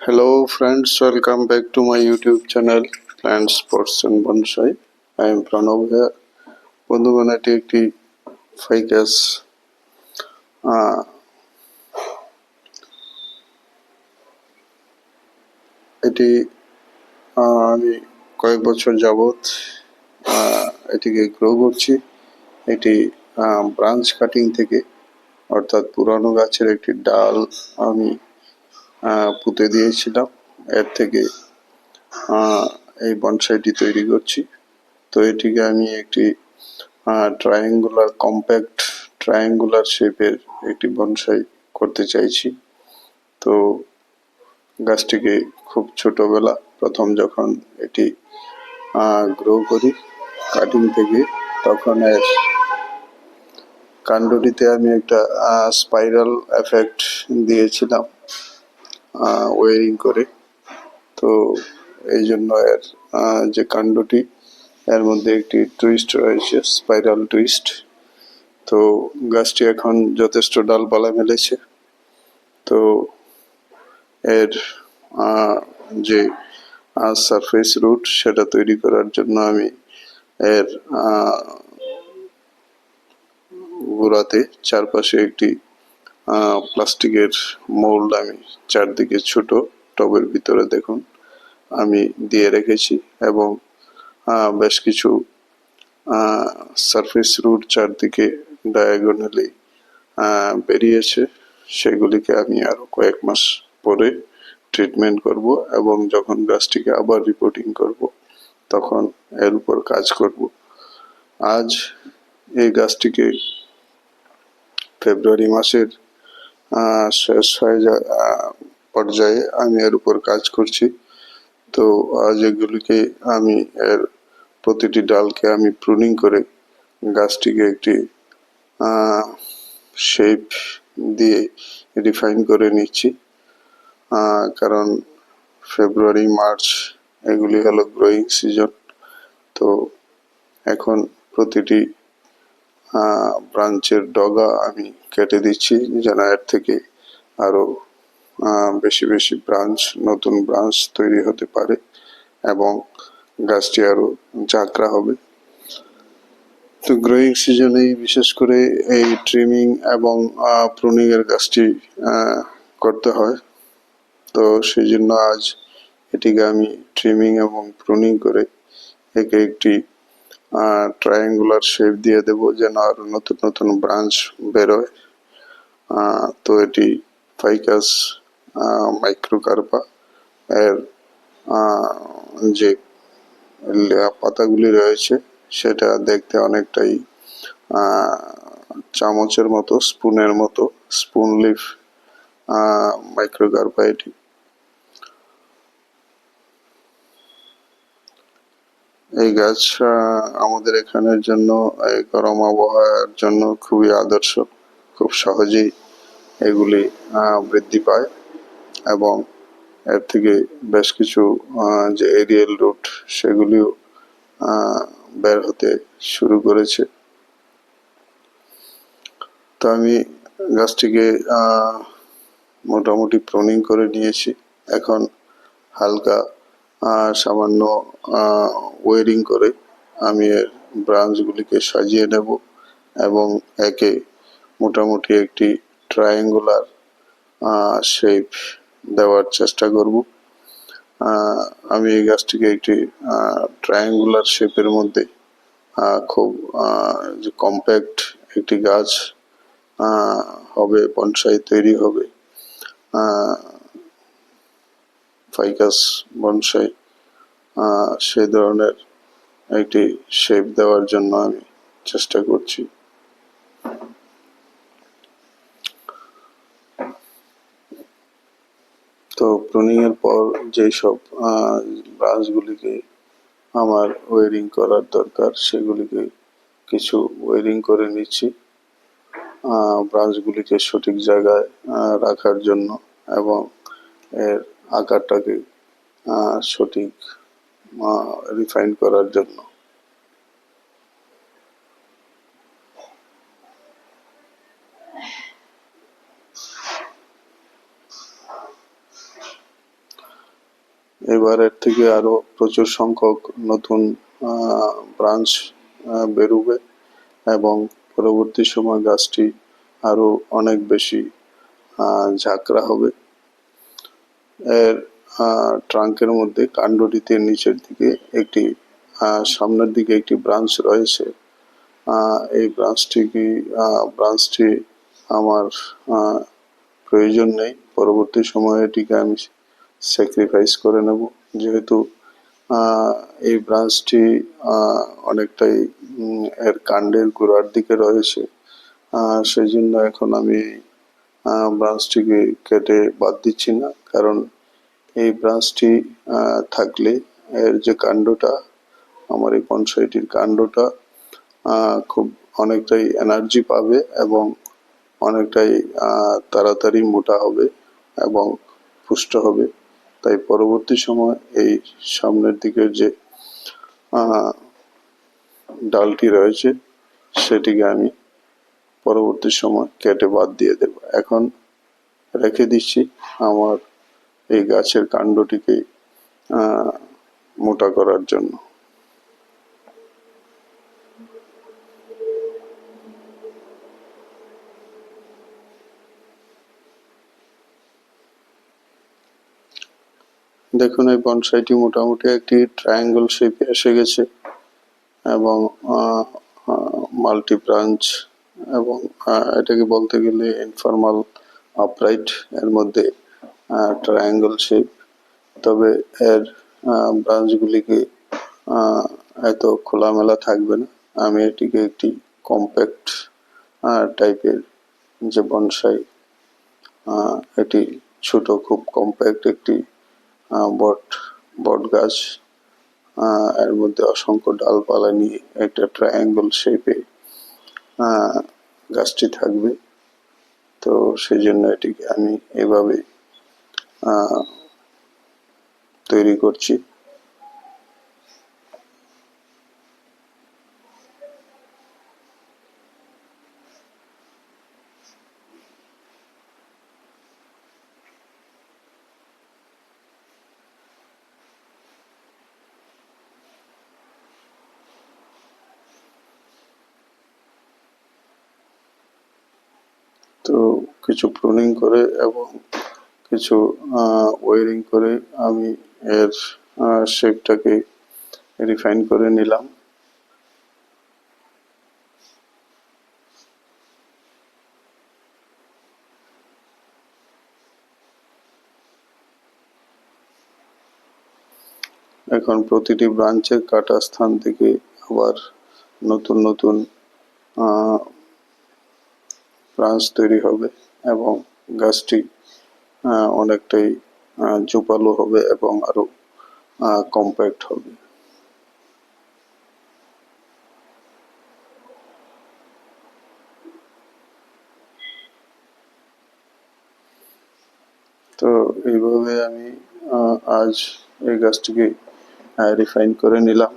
Hello friends, welcome back to my YouTube channel Plants, Pots and Bonsai. I am Pranav here. বন্ধুগণ, এটি একটি Ficus এটি আমি কয়েক বছর যাবত এটিকে গ্রো করছি। এটি ব্রাঞ্চ কাটিং থেকে, অর্থাৎ পুরানো গাছের একটি ডাল আমি পুঁতে দিয়েছিলাম। এর থেকে এই বনসাইটি তৈরি করছি। তো এটিকে আমি একটি কম্প্যাক্ট ট্রায়াঙ্গুলার শেপের একটি বনসাই করতে চাইছি। তো গাছটিকে খুব ছোটবেলা প্রথম যখন এটি গ্রো করি কাটিং থেকে, তখন এর কাণ্ডটিতে আমি একটা স্পাইরাল এফেক্ট দিয়েছিলাম ওয়ারিং করে। তো এই জন্য এর যে কাণ্ডটি, এর মধ্যে একটি টুইস্ট রয়েছে, স্পাইরাল টুইস্ট। তো গাছটি এখন যথেষ্ট ডালপালা মেলেছে। তো এর যে সারফেস রুট, সেটা তৈরি করার জন্য আমি এর গোড়াতে চারপাশে একটি প্লাস্টিকের মোল্ড আমি চারদিকে ছোট টবের ভিতরে দেখুন আমি দিয়ে রেখেছি, এবং বেশ কিছু সারফেস রুট চারদিকে ডায়াগোনালি বেরিয়েছে। সেগুলিকে আমি আরো কয়েক মাস পরে ট্রিটমেন্ট করব, এবং যখন গাছটিকে আবার রিপোর্টিং করব তখন এর উপর কাজ করব। আজ এই গাছটিকে ফেব্রুয়ারি মাসের শেষ পর্যায়ে আমি এর উপর কাজ করছি। তো আজ এগুলিকে আমি এর প্রতিটি ডালকে আমি প্রুনিং করে গাছটিকে একটি শেপ দিয়ে রিফাইন করে নিচ্ছি। কারণ ফেব্রুয়ারি মার্চ এগুলি হলো গ্রোয়িং সিজন। তো এখন প্রতিটি ব্রাঞ্চের ডগা আমি কেটে দিচ্ছি, যেন এর থেকে আরো বেশি বেশি নতুন ব্রাঞ্চ তৈরি হতে পারে এবং গাছটি আরো জাঁকড়া হবে। তো গ্রোয়িং সিজনেই বিশেষ করে এই ট্রিমিং এবং প্রুনিং এর কাজটি করতে হয়। তো সেই জন্য আজ এটিকে আমি ট্রিমিং এবং প্রুনিং করে একে একটি ট্রায়াঙ্গুলার শেপ দিয়ে দেব, যেন আরো নতুন নতুন ব্রাঞ্চ বেরোয়। তো এটি ফাইকাস মাইক্রোকার্পা। এর যে পাতাগুলি রয়েছে সেটা দেখতে অনেকটাই চামচের মতো, স্পুনের মতো, স্পুন লিফ মাইক্রোকার্পা এটি। এই গাছ আমাদের এখানের জন্য, এই গরম আবহাওয়ার জন্য খুবই আদর্শ। খুব সহজেই এগুলি বৃদ্ধি পায়, এবং এর থেকে বেশ কিছু যে এরিয়াল রুট সেগুলিও বের হতে শুরু করেছে। তো আমি গাছটিকে মোটামুটি প্রুনিং করে নিয়েছি। এখন হালকা সামান্য ওয়ারিং করে আমি এর ব্রাঞ্চগুলিকে সাজিয়ে নেব, এবং একে মোটামুটি একটি ট্রায়াঙ্গুলার শেপ দেওয়ার চেষ্টা করব। আমি এই গাছটিকে একটি ট্রায়াঙ্গুলার শেপের মধ্যে খুব যে কম্প্যাক্ট একটি গাছ হবে, বনসাই তৈরি হবে, ফাইকাস বনসাই, সেই ধরনের একটি শেপ দেওয়ার জন্য আমি চেষ্টা করছি। তো প্রুনিং এর পর যেই সব ব্রাঞ্চগুলিকে আমার ওয়ারিং করার দরকার, সেগুলিকে কিছু ওয়ারিং করে নিচ্ছি ব্রাঞ্চগুলিকে সঠিক জায়গায় রাখার জন্য, এবং এর আকারটাকে সঠিক রিফাইন করার জন্য। এবারের থেকে আরো প্রচুর সংখ্যক নতুন ব্রাঞ্চ বেরোবে এবং পরবর্তী সময় গাছটি আরো অনেক বেশি ঝাঁকড়া হবে। এর ট্রাঙ্কের মধ্যে কাণ্ডটিতে নিচের দিকে একটি সামনের দিকে একটি ব্রাঞ্চ রয়েছে। এই ব্রাঞ্চটি আমার প্রয়োজন নেই, পরবর্তী সময়ে এটিকে আমি স্যাক্রিফাইস করে নেব, যেহেতু এই ব্রাঞ্চটি অনেকটাই এর কাণ্ডের গোড়ার দিকে রয়েছে। সেই জন্য এখন আমি ব্রাঞ্চটিকে কেটে বাদ দিচ্ছি না, কারণ এই ব্রাঞ্চটি থাকলে এর যে কাণ্ডটা, আমার এই বনসাইটির কাণ্ডটা খুব অনেকটাই এনার্জি পাবে এবং অনেকটাই তাড়াতাড়ি মোটা হবে এবং পুষ্ট হবে। তাই পরবর্তী সময় এই সামনের দিকের যে ডালটি রয়েছে সেটিকে আমি পরবর্তী সময় কেটে বাদ দিয়ে দেব। এখন রেখে দিচ্ছি আমার এই গাছের কাণ্ডটিকে মোটা করার জন্য। দেখুন, এই বনসাইটি মোটামুটি একটি ট্রায়াঙ্গল শেপে এসে গেছে এবং মাল্টি ব্রাঞ্চ এবং এটাকে বলতে গেলে ইনফর্মাল আপরাইট এর মধ্যে ট্রায়াঙ্গল শেপ। তবে এর ব্রাঞ্চগুলিকে এত খোলামেলা থাকবে না। আমি এটিকে একটি কম্প্যাক্ট টাইপের যে বনসাই, এটি ছোট, খুব কম্প্যাক্ট একটি বট গাছ, এর মধ্যে অসংখ্য ডালপালা নিয়ে একটা ট্রায়াঙ্গল শেপে গাছটি থাকবে। তো সেই জন্য এটিকে আমি এভাবে তৈরি করছি। তো কিছু প্রুনিং করে এবং কিছু ওয়ারিং করে আমি এর শেপটাকে রিফাইন করে নিলাম। এখন প্রতিটি ব্রাঞ্চের কাটা স্থান থেকে আবার নতুন নতুন ব্রাঞ্চ তৈরি হবে এবং গাছটি অনেকটাই জোপালো হবে এবং আরো কম্প্যাক্ট হবে। তো এইভাবে আমি আজ এই গাছটিকে রিফাইন করে নিলাম।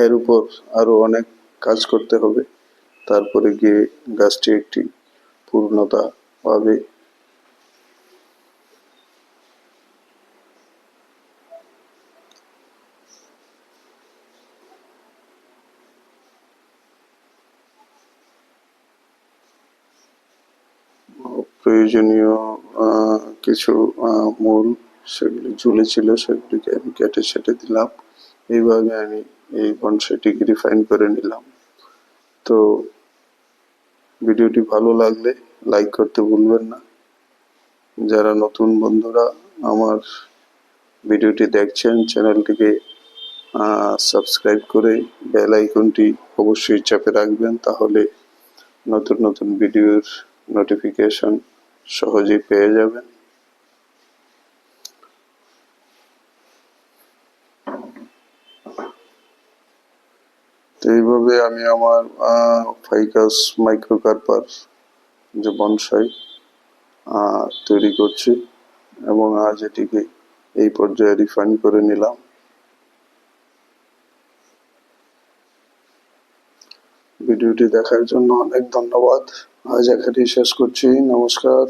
এর উপর আরো অনেক কাজ করতে হবে, তারপরে গিয়ে গাছটি একটি পূর্ণতা পাবে। প্রয়োজনীয় কিছু মূল সেগুলি ঝুলেছিল, সেগুলিকে আমি কেটে ছেটে দিলাম। এইভাবে আমি এই বনসাইটিকে রিফাইন করে নিলাম। তো ভিডিওটি ভালো লাগলে লাইক করতে ভুলবেন না। যারা নতুন বন্ধুরা আমার ভিডিওটি দেখছেন, চ্যানেলটিকে সাবস্ক্রাইব করে বেল আইকনটি অবশ্যই চাপে রাখবেন, তাহলে নতুন নতুন ভিডিওর নোটিফিকেশন সহজেই পেয়ে যাবেন। তো এইভাবে আমি আমার ফাইকাস মাইক্রোকার্পার যে বনসাই তৈরি করছি এবং আজ এটিকে এই পর্যায়ে রিফাইন করে নিলাম। ভিডিওটি দেখার জন্য অনেক ধন্যবাদ। আজ এখানেই শেষ করছি। নমস্কার।